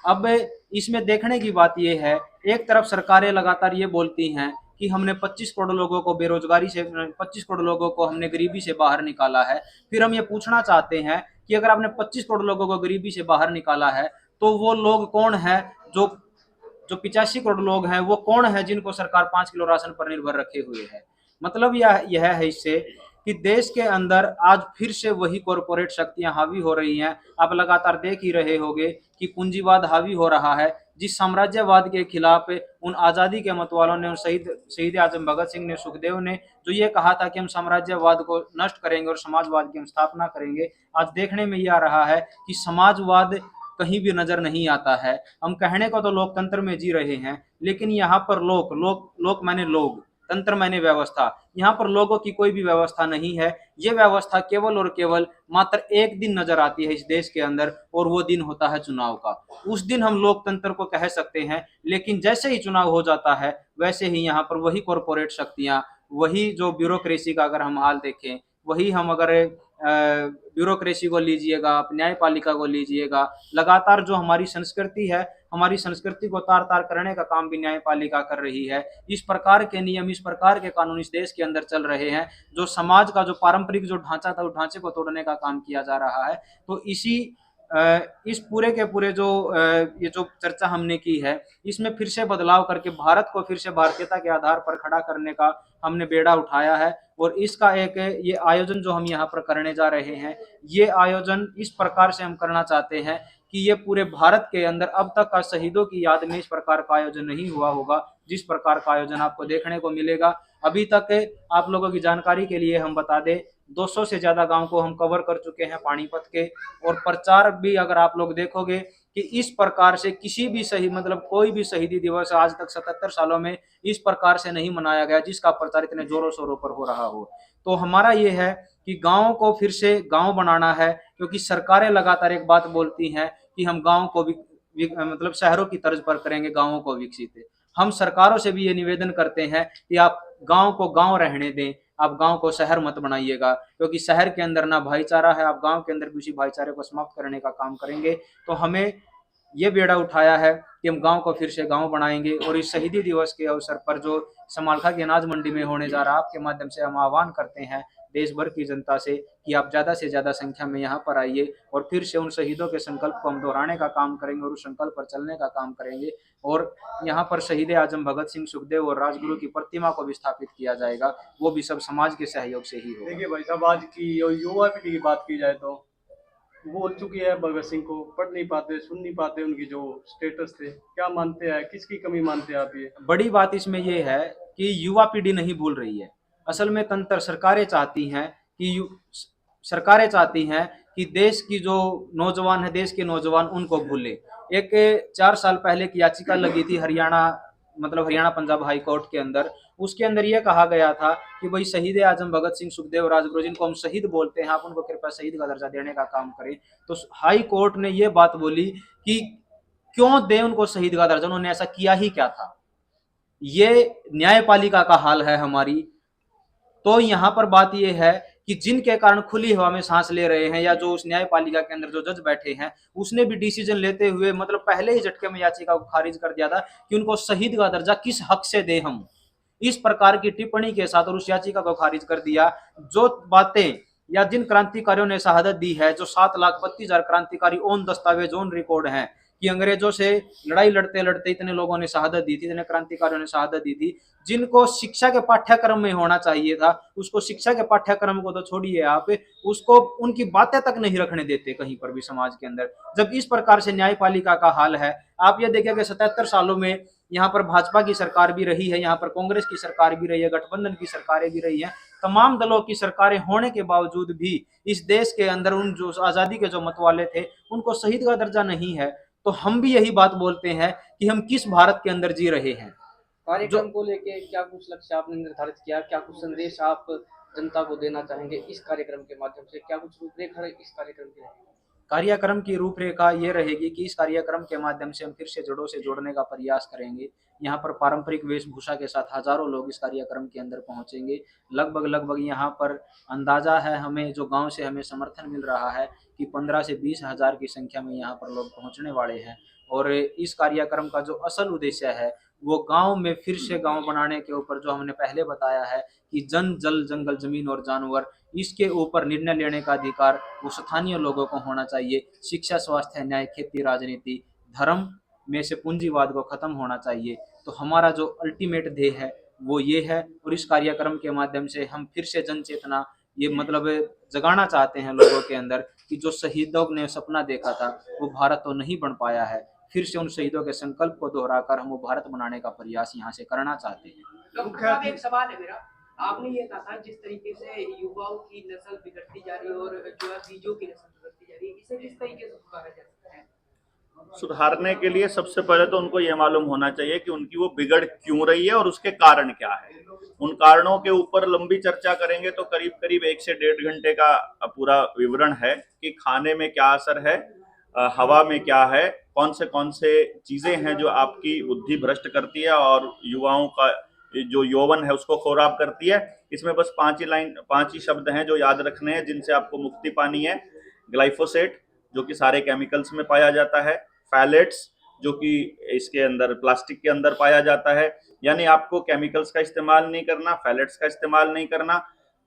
अब इसमें देखने की बात यह है, एक तरफ सरकारें लगातार ये बोलती हैं कि हमने 25 करोड़ लोगों को बेरोजगारी से 25 करोड़ लोगों को हमने गरीबी से बाहर निकाला है। फिर हम ये पूछना चाहते हैं कि अगर आपने 25 करोड़ लोगों को गरीबी से बाहर निकाला है, तो वो लोग कौन है जो जो 85 करोड़ लोग हैं, वो कौन है जिनको सरकार 5 किलो राशन पर निर्भर रखे हुए है। मतलब यह है इससे कि देश के अंदर आज फिर से वही कॉरपोरेट शक्तियां हावी हो रही हैं। आप लगातार देख ही रहे होंगे कि पूंजीवाद हावी हो रहा है। जिस साम्राज्यवाद के खिलाफ उन आज़ादी के मतवालों ने, उन शहीद शहीद आजम भगत सिंह ने, सुखदेव ने जो ये कहा था कि हम साम्राज्यवाद को नष्ट करेंगे और समाजवाद की हम स्थापना करेंगे, आज देखने में ये आ रहा है कि समाजवाद कहीं भी नजर नहीं आता है। हम कहने को तो लोकतंत्र में जी रहे हैं, लेकिन यहाँ पर लोक माने लोग, तंत्र माने व्यवस्था, यहाँ पर लोगों की कोई भी व्यवस्था नहीं है। ये व्यवस्था केवल और केवल मात्र एक दिन नजर आती है इस देश के अंदर, और वो दिन होता है चुनाव का। उस दिन हम लोकतंत्र को कह सकते हैं, लेकिन जैसे ही चुनाव हो जाता है वैसे ही यहाँ पर वही कॉरपोरेट शक्तियां, वही जो ब्यूरोक्रेसी का अगर हम हाल देखें, वही हम अगर ब्यूरोक्रेसी को लीजिएगा, आप न्यायपालिका को लीजिएगा, लगातार जो हमारी संस्कृति है, हमारी संस्कृति को तार तार करने का काम भी न्यायपालिका कर रही है। इस प्रकार के नियम, इस प्रकार के कानून इस देश के अंदर चल रहे हैं, जो समाज का जो पारंपरिक जो ढांचा था, उस ढांचे को तोड़ने का काम किया जा रहा है। तो इस पूरे के पूरे जो ये जो चर्चा हमने की है, इसमें फिर से बदलाव करके भारत को फिर से भारतीयता के आधार पर खड़ा करने का हमने बेड़ा उठाया है। और इसका एक ये आयोजन जो हम यहाँ पर करने जा रहे हैं, ये आयोजन इस प्रकार से हम करना चाहते हैं कि ये पूरे भारत के अंदर अब तक का शहीदों की याद में इस प्रकार का आयोजन नहीं हुआ होगा, जिस प्रकार का आयोजन आपको देखने को मिलेगा। अभी तक आप लोगों की जानकारी के लिए हम बता दें, 200 से ज्यादा गांव को हम कवर कर चुके हैं पानीपत के। और प्रचार भी अगर आप लोग देखोगे कि इस प्रकार से किसी भी सही मतलब कोई भी शहीदी दिवस आज तक 77 सालों में इस प्रकार से नहीं मनाया गया जिसका प्रचार इतने जोरों शोरों पर हो रहा हो। तो हमारा ये है कि गाँव को फिर से गाँव बनाना है, क्योंकि सरकारें लगातार एक बात बोलती हैं कि हम गाँव को भी मतलब शहरों की तर्ज पर करेंगे, गाँवों को विकसित। हम सरकारों से भी ये निवेदन करते हैं कि आप गाँव को गाँव रहने दें, आप गाँव को शहर मत बनाइएगा, क्योंकि शहर के अंदर ना भाईचारा है। आप गाँव के अंदर भी उसी भाईचारे को समाप्त करने का काम करेंगे। तो हमें ये बेड़ा उठाया है कि हम गांव को फिर से गांव बनाएंगे। और इस शहीदी दिवस के अवसर पर जो समालखा की अनाज मंडी में होने जा रहा है, आपके माध्यम से हम आह्वान करते हैं देश भर की जनता से कि आप ज़्यादा से ज़्यादा संख्या में यहाँ पर आइए और फिर से उन शहीदों के संकल्प को हम दोहराने का काम करेंगे और उस संकल्प पर चलने का काम करेंगे। और यहाँ पर शहीद आजम भगत सिंह, सुखदेव और राजगुरु की प्रतिमा को भी स्थापित किया जाएगा, वो भी सब समाज के सहयोग से ही होगा। देखिए भाई साहब, आज की युवा पीढ़ी की बात की जाए तो बोल चुकी है भगत सिंह को, पढ़ नहीं पाते, सुन नहीं पाते, उनकी जो स्टेटस थे, क्या मानते हैं, किसकी कमी मानते हैं आप ये? बड़ी बात इसमें यह है कि युवा पीढ़ी नहीं भूल रही है। असल में तंत्र सरकारें चाहती हैं कि देश की जो नौजवान है, देश के नौजवान उनको भूले। एक 4 साल पहले की याचिका लगी थी हरियाणा, मतलब हरियाणा पंजाब हाई कोर्ट के अंदर। उसके अंदर यह कहा गया था कि भाई शहीद आजम भगत सिंह, सुखदेव, राजगुरु जिनको हम शहीद बोलते हैं, आप उनको कृपया शहीद का दर्जा देने का काम करें। तो हाई कोर्ट ने यह बात बोली कि क्यों दें उनको शहीद का दर्जा, उन्होंने ऐसा किया ही क्या था। ये न्यायपालिका का हाल है हमारी। तो यहाँ पर बात यह है कि जिनके कारण खुली हवा में सांस ले रहे हैं, या जो उस न्यायपालिका के अंदर जो जज बैठे हैं, उसने भी डिसीजन लेते हुए मतलब पहले ही झटके में याचिका को खारिज कर दिया था कि उनको शहीद का दर्जा किस हक से दे हम, इस प्रकार की टिप्पणी के साथ, और उस याचिका को खारिज कर दिया। जो बातें या जिन क्रांतिकारियों ने शहादत दी है, जो 7,32,000 क्रांतिकारी ऑन दस्तावेज, ऑन रिकॉर्ड हैं कि अंग्रेजों से लड़ाई लड़ते लड़ते इतने लोगों ने शहादत दी थी, इतने क्रांतिकारियों ने शहादत दी थी, जिनको शिक्षा के पाठ्यक्रम में होना चाहिए था, उसको शिक्षा के पाठ्यक्रम को तो छोड़िए आप, उसको उनकी बातें तक नहीं रखने देते कहीं पर भी समाज के अंदर। जब इस प्रकार से न्यायपालिका का हाल है, आप ये देखिए कि 77 सालों में यहाँ पर भाजपा की सरकार भी रही है, यहाँ पर कांग्रेस की सरकार भी रही है, गठबंधन की सरकारें भी रही हैं, तमाम दलों की सरकारें होने के बावजूद भी इस देश के अंदर उन जो आजादी के जो मतवाले थे उनको शहीद का दर्जा नहीं है। तो हम भी यही बात बोलते हैं कि हम किस भारत के अंदर जी रहे हैं। जो कार्यक्रम को लेके क्या कुछ लक्ष्य आपने निर्धारित किया, क्या कुछ संदेश आप जनता को देना चाहेंगे इस कार्यक्रम के माध्यम से, क्या कुछ रूपरेखा इस कार्यक्रम की रहेगी? कार्यक्रम की रूपरेखा ये रहेगी कि इस कार्यक्रम के माध्यम से हम फिर से जड़ों से जोड़ने का प्रयास करेंगे। यहाँ पर पारंपरिक वेशभूषा के साथ हजारों लोग इस कार्यक्रम के अंदर पहुँचेंगे। लगभग लगभग यहाँ पर अंदाजा है हमें, जो गांव से हमें समर्थन मिल रहा है कि 15 से 20 हजार की संख्या में यहाँ पर लोग पहुँचने वाले हैं। और इस कार्यक्रम का जो असल उद्देश्य है वो गांव में फिर से गांव बनाने के ऊपर, जो हमने पहले बताया है कि जन जल जंगल जमीन और जानवर, इसके ऊपर निर्णय लेने का अधिकार वो स्थानीय लोगों को होना चाहिए। शिक्षा, स्वास्थ्य, न्याय, खेती, राजनीति, धर्म में से पूंजीवाद को खत्म होना चाहिए। तो हमारा जो अल्टीमेट ध्येय है वो ये है, और इस कार्यक्रम के माध्यम से हम फिर से जन चेतना ये मतलब जगाना चाहते हैं लोगों के अंदर कि जो शहीदों ने सपना देखा था वो भारत तो नहीं बन पाया है, फिर से उन शहीदों के संकल्प को दोहराकर हम वो भारत बनाने का प्रयास यहाँ से करना चाहते हैं। डॉक्टर साहब, एक सवाल है मेरा। आपने ये कहा था जिस तरीके से युवाओं की नस्ल बिगड़ती जा रही है और जो है बीजों की नस्ल बिगड़ती जा रही है, इसे किस तरीके से सुधारा जा सकता है? सुधारने के लिए सबसे पहले तो उनको ये मालूम होना चाहिए कि उनकी वो बिगड़ क्यों रही है और उसके कारण क्या है। उन कारणों के ऊपर लंबी चर्चा करेंगे तो करीब करीब 1 से 1.5 घंटे का पूरा विवरण है कि खाने में क्या असर है, हवा में क्या है, कौन से चीजें हैं जो आपकी बुद्धि भ्रष्ट करती है और युवाओं का जो यौवन है उसको खराब करती है। इसमें बस 5 ही शब्द हैं जो याद रखने हैं, जिनसे आपको मुक्ति पानी है। ग्लाइफोसेट, जो कि सारे केमिकल्स में पाया जाता है। फैलेट्स, जो कि इसके अंदर प्लास्टिक के अंदर पाया जाता है। यानी आपको केमिकल्स का इस्तेमाल नहीं करना, फैलेट्स का इस्तेमाल नहीं करना।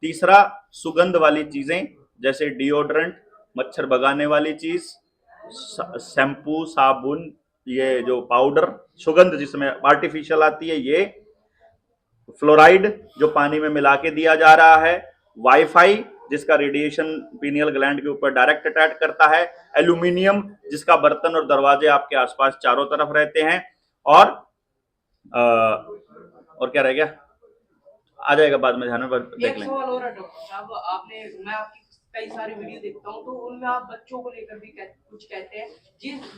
तीसरा, सुगंध वाली चीजें जैसे डिओड्रेंट, मच्छर भगाने वाली चीज, शैम्पू, साबुन, ये जो पाउडर सुगंध जिसमें आर्टिफिशियल आती है, ये फ्लोराइड जो पानी में मिला के दिया जा रहा है, वाईफाई जिसका रेडिएशन पीनियल ग्लैंड के ऊपर डायरेक्ट अटैक करता है, एल्यूमिनियम जिसका बर्तन और दरवाजे आपके आसपास चारों तरफ रहते हैं, और क्या रह गया, आ जाएगा बाद में ध्यान में, देख एक लेंगे। सवाल और है डॉक्टर साहब, मैं आपकी कई सारी वीडियो देखता हूँ तो उनमें आप बच्चों को लेकर भी कुछ कहते हैं।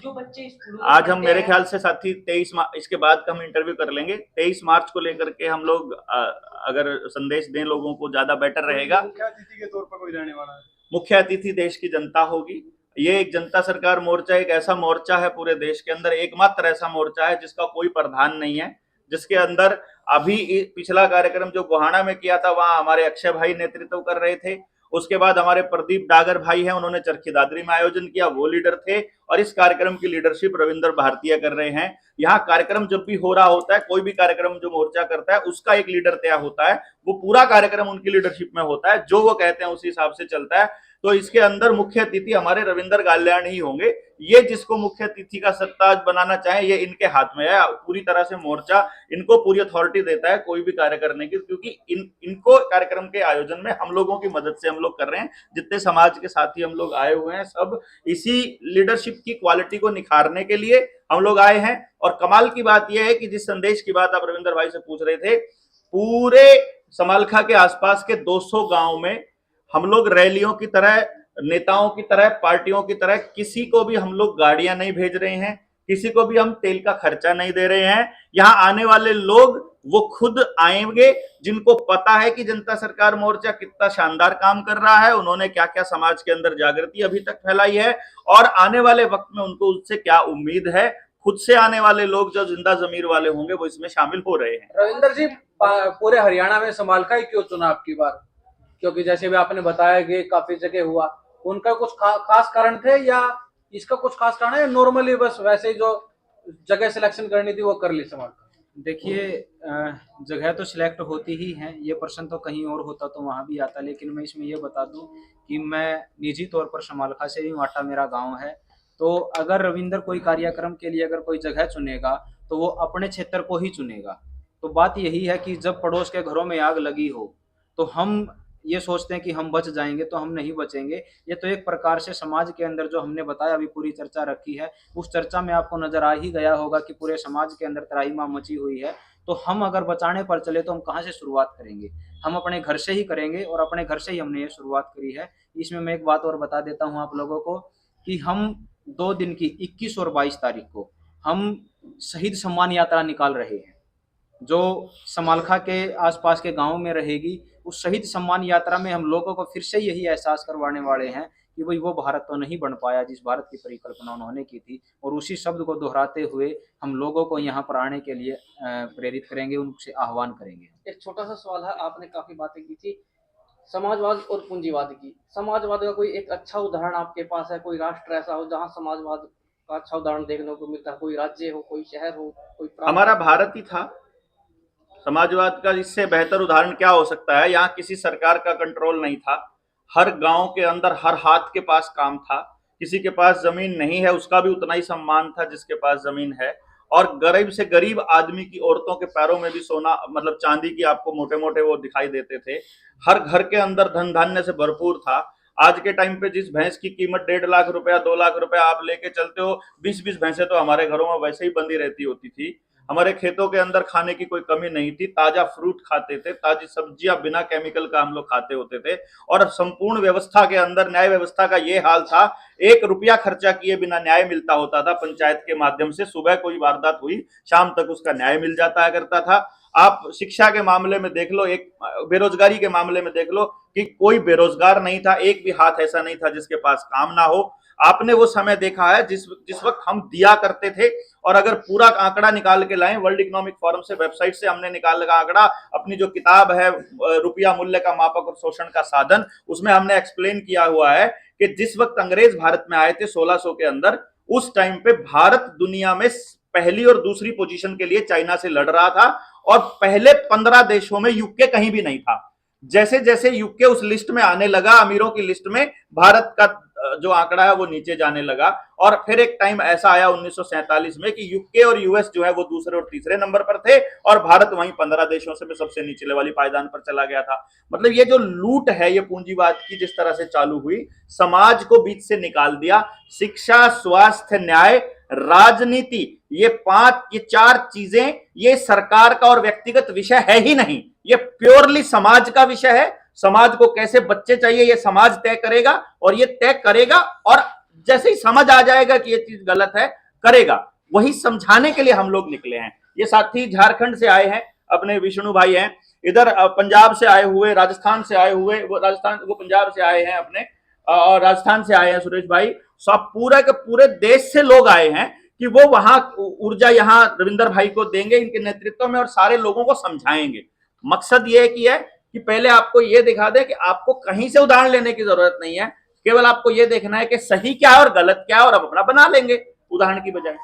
जो बच्चे स्कूलों में आज हम पढ़ते मेरे हैं- ख्याल से साथी 23 इसके बाद का हम इंटरव्यू कर लेंगे। 23 मार्च को लेकर के हम लोग अगर संदेश दें लोगों को ज्यादा बेटर रहेगा। मुख्य अतिथि के तौर पर कोई रहने वाला है? मुख्य अतिथि देश की जनता होगी। ये एक जनता सरकार मोर्चा एक ऐसा मोर्चा है पूरे देश के अंदर, एकमात्र ऐसा मोर्चा है जिसका कोई प्रधान नहीं है, जिसके अंदर अभी पिछला कार्यक्रम जो गोहाना में किया था वहां हमारे अक्षय भाई नेतृत्व कर रहे थे। उसके बाद हमारे प्रदीप डागर भाई हैं, उन्होंने चरखी दादरी में आयोजन किया, वो लीडर थे। और इस कार्यक्रम की लीडरशिप रविंद्र भारतीय कर रहे हैं। यहाँ कार्यक्रम जब भी हो रहा होता है, कोई भी कार्यक्रम जो मोर्चा करता है उसका एक लीडर तय होता है, वो पूरा कार्यक्रम उनकी लीडरशिप में होता है, जो वो कहते हैं उसी हिसाब से चलता है। तो इसके अंदर मुख्य अतिथि हमारे रविंद्र गाल्याण ही होंगे। ये जिसको मुख्य अतिथि का सत्ता बनाना चाहे ये इनके हाथ में है। पूरी तरह से मोर्चा इनको पूरी अथॉरिटी देता है कोई भी कार्य करने की, क्योंकि इनको कार्यक्रम के आयोजन में हम लोगों की मदद से हम लोग कर रहे हैं। जितने समाज के साथी हम लोग आए हुए हैं, सब इसी लीडरशिप की क्वालिटी को निखारने के लिए हम लोग आए हैं। और कमाल की बात यह है कि जिस संदेश की बात आप रविंद्र भाई से पूछ रहे थे, पूरे समालखा के आसपास के 200 गांव में हम लोग रैलियों की तरह, नेताओं की तरह, पार्टियों की तरह किसी को भी हम लोग गाड़ियां नहीं भेज रहे हैं, किसी को भी हम तेल का खर्चा नहीं दे रहे हैं। यहाँ आने वाले लोग वो खुद आएंगे, जिनको पता है कि जनता सरकार मोर्चा कितना शानदार काम कर रहा है, उन्होंने क्या क्या समाज के अंदर जागृति अभी तक फैलाई है, और आने वाले वक्त में उनको उससे क्या उम्मीद है। खुद से आने वाले लोग जो जिंदा जमीर वाले होंगे वो इसमें शामिल हो रहे हैं। रविंदर जी, पूरे हरियाणा में समालखा ही क्यों चुना आपकी बार? क्योंकि जैसे भी आपने बताया कि काफी जगह हुआ, उनका कुछ खास कारण थे या इसका कुछ खास कारण है, नॉर्मली बस वैसे ही जो जगह सिलेक्शन करनी थी वो कर ली समालखा? देखिए, जगह तो सिलेक्ट होती ही है, ये प्रश्न तो कहीं और होता तो वहाँ भी आता, लेकिन मैं इसमें ये बता दूं कि मैं निजी तौर पर समालखा से ही, वाटा मेरा गांव है। तो अगर रविंदर कोई कार्यक्रम के लिए अगर कोई जगह चुनेगा तो वो अपने क्षेत्र को ही चुनेगा। तो बात यही है कि जब पड़ोस के घरों में आग लगी हो तो हम ये सोचते हैं कि हम बच जाएंगे, तो हम नहीं बचेंगे। ये तो एक प्रकार से समाज के अंदर जो हमने बताया, अभी पूरी चर्चा रखी है, उस चर्चा में आपको नजर आ ही गया होगा कि पूरे समाज के अंदर त्राहिमाम मची हुई है। तो हम अगर बचाने पर चले तो हम कहाँ से शुरुआत करेंगे? हम अपने घर से ही करेंगे, और अपने घर से ही हमने ये शुरुआत करी है। इसमें मैं एक बात और बता देता हूँ आप लोगों को कि हम 2 दिन की 21 और 22 तारीख को हम शहीद सम्मान यात्रा निकाल रहे हैं, जो समालखा के आसपास के गांव में रहेगी। उस शहीद सम्मान यात्रा में हम लोगों को फिर से यही एहसास करवाने वाले हैं कि भाई वो भारत तो नहीं बन पाया जिस भारत की परिकल्पना उन्होंने की थी, और उसी शब्द को दोहराते हुए हम लोगों को यहाँ पर आने के लिए प्रेरित करेंगे, उनसे आह्वान करेंगे। एक छोटा सा सवाल है, आपने काफी बातें की थी, समाजवाद और पूंजीवाद की, समाजवाद का कोई एक अच्छा उदाहरण आपके पास है? कोई राष्ट्र ऐसा हो जहां समाजवाद का अच्छा उदाहरण देखने को मिलता है? कोई राज्य हो, कोई शहर हो, कोई प्रांत हमारा हो? भारत ही था समाजवाद का। इससे बेहतर उदाहरण क्या हो सकता है? यहाँ किसी सरकार का कंट्रोल नहीं था, हर गांव के अंदर हर हाथ के पास काम था, किसी के पास जमीन नहीं है उसका भी उतना ही सम्मान था जिसके पास जमीन है, और गरीब से गरीब आदमी की औरतों के पैरों में भी सोना मतलब चांदी की आपको मोटे मोटे वो दिखाई देते थे, हर घर के अंदर धन धान्य से भरपूर था। आज के टाइम पे जिस भैंस की कीमत 1.5 लाख रुपया 2 लाख रुपया आप लेके चलते हो, 20-20 भैंसें तो हमारे घरों में वैसे ही बंधी रहती होती थी। हमारे खेतों के अंदर खाने की कोई कमी नहीं थी, ताजा फ्रूट खाते थे, ताजी सब्जियां बिना केमिकल का हम लोग खाते होते थे, और संपूर्ण व्यवस्था के अंदर न्याय व्यवस्था का ये हाल था, 1 रुपया खर्चा किए बिना न्याय मिलता होता था पंचायत के माध्यम से। सुबह कोई वारदात हुई, शाम तक उसका न्याय मिल जाता करता था। आप शिक्षा के मामले में देख लो, एक बेरोजगारी के मामले में देख लो कि कोई बेरोजगार नहीं था, एक भी हाथ ऐसा नहीं था जिसके पास काम ना हो। आपने वो समय देखा है जिस वक्त हम दिया करते थे, और अगर पूरा आंकड़ा निकाल के लाएं, वर्ल्ड इकोनॉमिक फोरम से वेबसाइट से हमने निकाल लगा आंकड़ा, अपनी जो किताब है रुपया मूल्य का मापक और शोषण का साधन, उसमें हमने एक्सप्लेन किया हुआ है कि जिस वक्त अंग्रेज भारत में आए थे 1600 के अंदर, उस टाइम पे भारत दुनिया में पहली और दूसरी पोजीशन के लिए चाइना से लड़ रहा था, और पहले 15 देशों में यूके कहीं भी नहीं था। जैसे जैसे यूके उस लिस्ट में आने लगा, अमीरों की लिस्ट में, भारत का जो आंकड़ा है वो नीचे जाने लगा। और फिर एक टाइम ऐसा आया 1947 में कि यूके और यूएस जो है वो दूसरे और तीसरे नंबर पर थे, और भारत वहीं 15 देशों से सबसे निचले वाली पायदान पर चला गया था। मतलब ये जो लूट है ये पूंजीवाद की जिस तरह से चालू हुई, समाज को बीच से निकाल दिया। शिक्षा, स्वास्थ्य, न्याय, राजनीति, ये 4 चीजें ये सरकार का और व्यक्तिगत विषय है ही नहीं, ये प्योरली समाज का विषय है। समाज को कैसे बच्चे चाहिए ये समाज तय करेगा, और ये तय करेगा, और जैसे ही समझ आ जाएगा कि ये चीज गलत है करेगा, वही समझाने के लिए हम लोग निकले हैं। ये साथी झारखंड से आए हैं, अपने विष्णु भाई हैं, इधर पंजाब से आए हुए, राजस्थान से आए हुए, वो पंजाब से आए हैं अपने, और राजस्थान से आए हैं सुरेश भाई। सब पूरे के पूरे देश से लोग आए हैं कि वो वहां ऊर्जा यहाँ रविंदर भाई को देंगे इनके नेतृत्व में, और सारे लोगों को समझाएंगे। मकसद ये है कि पहले आपको ये दिखा दे कि आपको कहीं से उदाहरण लेने की जरूरत नहीं है, केवल आपको ये देखना है कि सही क्या है और गलत क्या है, और अब अपना बना लेंगे उदाहरण की बजाय।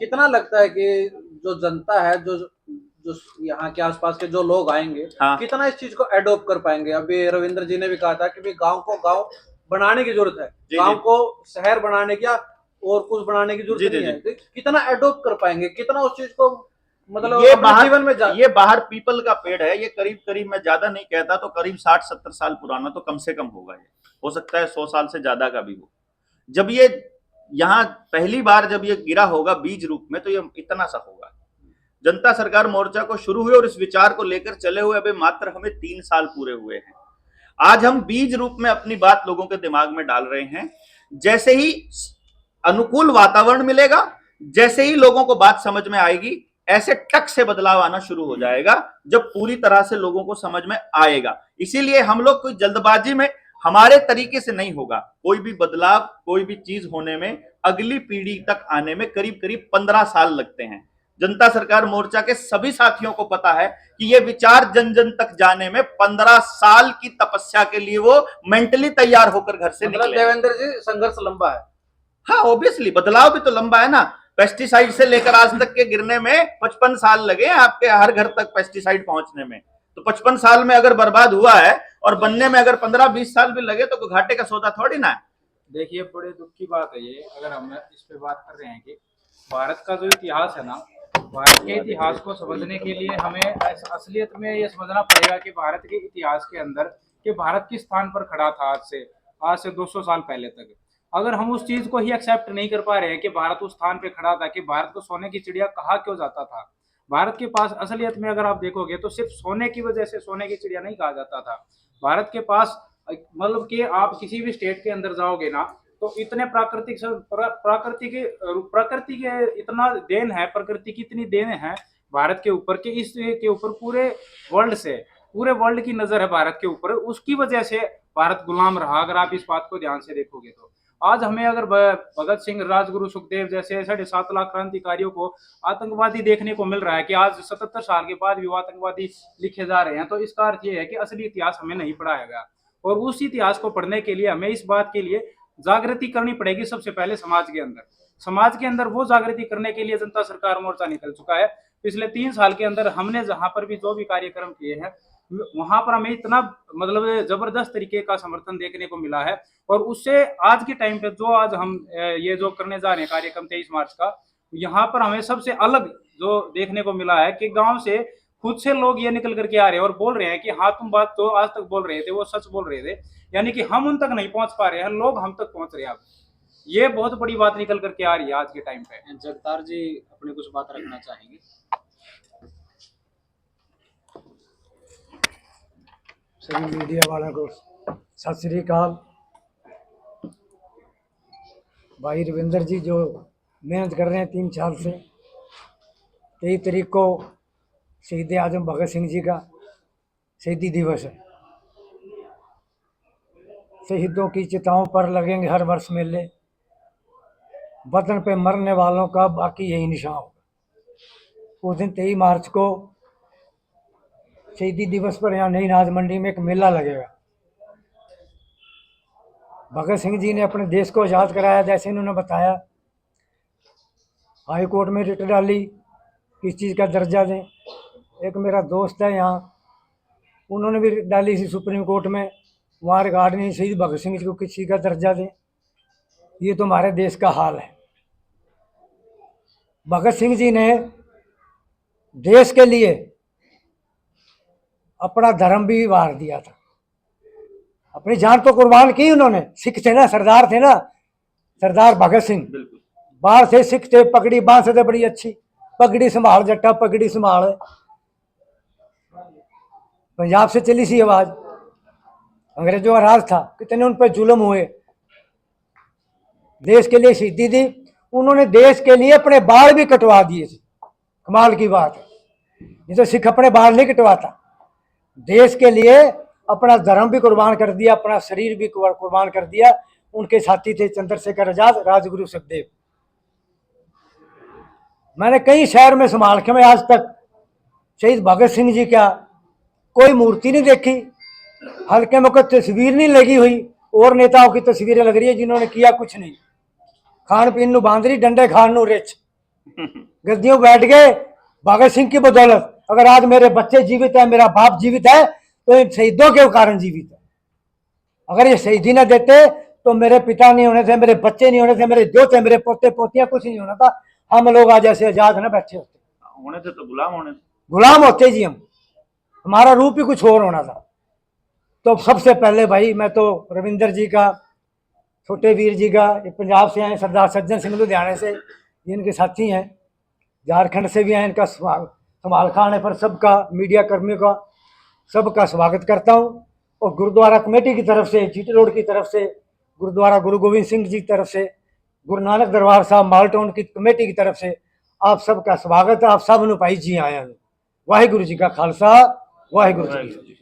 कितना लगता है कि जो जनता है, जो जो यहाँ के आसपास के जो लोग आएंगे, हाँ। कितना इस चीज को एडोप्ट कर पाएंगे? अभी रविंद्र जी ने भी कहा था कि भाई गांव को गांव बनाने की जरूरत है, जी, गांव जी। को शहर बनाने की या और कुछ बनाने की जी, जरूरत जी, नहीं है। जी। तो कितना एडोप्ट कर पाएंगे, कितना उस चीज को मतलब ये अपने जीवन में ये बाहर पीपल का पेड़ है, ये करीब करीब मैं ज्यादा नहीं कहता तो करीब 60-70 साल पुराना तो कम से कम होगा, ये हो सकता है 100 साल से ज्यादा का भी हो। जब ये यहाँ पहली बार जब ये गिरा होगा बीज रूप में, तो ये इतना सा होगा। जनता सरकार मोर्चा को शुरू हुए और इस विचार को लेकर चले हुए अभी मात्र हमें 3 साल पूरे हुए हैं। आज हम बीज रूप में अपनी बात लोगों के दिमाग में डाल रहे हैं। जैसे ही अनुकूल वातावरण मिलेगा, जैसे ही लोगों को बात समझ में आएगी, ऐसे टक से बदलाव आना शुरू हो जाएगा जब पूरी तरह से लोगों को समझ में आएगा। इसीलिए हम लोग कोई जल्दबाजी में हमारे तरीके से नहीं होगा। कोई भी बदलाव, कोई भी चीज होने में, अगली पीढ़ी तक आने में करीब करीब 15 साल लगते हैं। जनता सरकार मोर्चा के सभी साथियों को पता है कि ये विचार जन जन तक जाने में 15 साल की तपस्या के लिए वो मेंटली तैयार होकर घर से मतलब निकले। देवेंद्र जी संघर्ष लंबा है। हाँ, ऑब्वियसली बदलाव भी तो लंबा है ना। पेस्टिसाइड से लेकर आज तक के गिरने में 55 साल लगे आपके हर घर तक पेस्टिसाइड पहुंचने में। तो 55 साल में अगर बर्बाद हुआ है और बनने में अगर 15-20 साल भी लगे तो घाटे का सौदा थोड़ी ना है। देखिए, बड़े दुख की बात है ये, अगर हम इस पे बात कर रहे हैं कि भारत का जो इतिहास है ना, भारत के इतिहास को समझने के लिए हमें असलियत में ये समझना पड़ेगा कि भारत के इतिहास के अंदर कि भारत किस स्थान पर खड़ा था आज से 200 साल पहले तक। अगर हम उस चीज को ही एक्सेप्ट नहीं कर पा रहे हैं कि भारत उस स्थान पे खड़ा था, कि भारत को सोने की चिड़िया कहा क्यों जाता था। भारत के पास असलियत में अगर आप देखोगे तो सिर्फ सोने की वजह से सोने की चिड़िया नहीं कहा जाता था। भारत के पास मतलब कि आप किसी भी स्टेट के अंदर जाओगे ना, तो इतने प्रकृति के इतना देन है, प्रकृति की इतनी देन है भारत के ऊपर कि इसके ऊपर पूरे वर्ल्ड की नजर है भारत के ऊपर। उसकी वजह से भारत गुलाम रहा, अगर आप इस बात को ध्यान से देखोगे तो। आज हमें अगर भगत सिंह, राजगुरु, सुखदेव जैसे 7.5 लाख क्रांतिकारियों को आतंकवादी देखने को मिल रहा है कि आज 77 साल के बाद भी वो आतंकवादी लिखे जा रहे हैं, तो इसका अर्थ ये है कि असली इतिहास हमें नहीं पढ़ाया गया। और उस इतिहास को पढ़ने के लिए हमें इस बात के लिए जागृति करनी पड़ेगी सबसे पहले समाज के अंदर वो जागृति करने के लिए जनता सरकार मोर्चा निकल चुका है। पिछले 3 साल के अंदर हमने जहां पर भी जो भी कार्यक्रम किए हैं वहां पर हमें इतना मतलब जबरदस्त तरीके का समर्थन देखने को मिला है। और उससे आज के टाइम पे जो आज हम ये जो करने जा रहे हैं कार्यक्रम 23 मार्च का, यहाँ पर हमें सबसे अलग जो देखने को मिला है कि गांव से खुद से लोग ये निकल करके आ रहे हैं और बोल रहे हैं कि हाँ तुम बात तो आज तक बोल रहे थे वो सच बोल रहे थे, यानी कि हम उन तक नहीं पहुंच पा रहे हैं, लोग हम तक पहुंच रहे हैं। अब ये बहुत बड़ी बात निकल करके आ रही है आज के टाइम पे। जगतार जी अपने कुछ बात रखना चाहेंगे? सभी मीडिया वालों को सत श्री अकाल। भाई रविंदर जी जो मेहनत कर रहे हैं 3 साल से, 23 तारीख को शहीद आजम भगत सिंह जी का शहीदी दिवस है। शहीदों की चिताओं पर लगेंगे हर वर्ष मेले, वतन पे मरने वालों का बाकी यही निशान होगा। उस दिन 23 मार्च को शहीदी दिवस पर यहाँ नई नाज मंडी में एक मेला लगेगा। भगत सिंह जी ने अपने देश को आज़ाद कराया, जैसे इन्होंने बताया। हाई कोर्ट में रिट डाली किस चीज़ का दर्जा दें। एक मेरा दोस्त है यहाँ, उन्होंने भी रिट डाली थी सुप्रीम कोर्ट में, वहाँ रिकॉर्ड नहीं शहीद भगत सिंह जी को किस चीज़ का दर्जा दें। ये तो हमारे देश का हाल है। भगत सिंह जी ने देश के लिए अपना धर्म भी वार दिया था, अपनी जान तो कुर्बान की उन्होंने। सिख थे ना, सरदार थे ना, सरदार भगत सिंह। बाहर से सिख थे, पगड़ी बांध थे बड़ी अच्छी, पगड़ी संभाल जट्टा पगड़ी संभाल। पंजाब से चली सी आवाज, अंग्रेजों का राज था, कितने उन पर जुल्म हुए। देश के लिए शहीदी दी उन्होंने, देश के लिए अपने बाल भी कटवा दिए थे। कमाल की बात है, ये तो सिख अपने बाल नहीं कटवाता, देश के लिए अपना धर्म भी कुर्बान कर दिया, अपना शरीर भी कुर्बान कर दिया। उनके साथी थे चंद्रशेखर आजाद, राजगुरु सुखदेव। मैंने कई शहर में संभाल के, मैं आज तक शहीद भगत सिंह जी का कोई मूर्ति नहीं देखी, हल्के में कोई तस्वीर नहीं लगी हुई। और नेताओं की तस्वीरें लग रही है जिन्होंने किया कुछ नहीं। खान पीन नू बांध रही, डंडे खान नू रिच, गद्दियों बैठ गए भगत सिंह की बदौलत। अगर आज मेरे बच्चे जीवित है, मेरा बाप जीवित है, तो इन शहीदों के कारण जीवित है। अगर ये शहीदी न देते तो मेरे पिता नहीं होने थे, मेरे बच्चे नहीं होने थे, मेरे दोस्त, मेरे पोते पोतियां, कुछ नहीं होना था। हम लोग आज ऐसे आजाद न बैठे होने थे तो गुलाम होने थे, गुलाम होते जी हम, हमारा रूप ही कुछ और होना था। तो सबसे पहले भाई मैं तो रविंदर जी का, छोटे वीर जी का, ये पंजाब से आए सरदार सज्जन सिंह लुधियाने से, ये इनके साथी हैं, झारखंड से भी आए, इनका संभाल खाने पर सबका, मीडिया कर्मियों का सबका स्वागत करता हूँ। और गुरुद्वारा कमेटी की तरफ से, जीटी रोड की तरफ से, गुरुद्वारा गुरु गोविंद सिंह जी की तरफ से, गुरु नानक दरबार साहब मालटाउन की कमेटी की तरफ से आप सबका स्वागत है। आप सब नू भाई जी आया। वाहिगुरु जी का खालसा, वाहिगुरु जी की फतेह।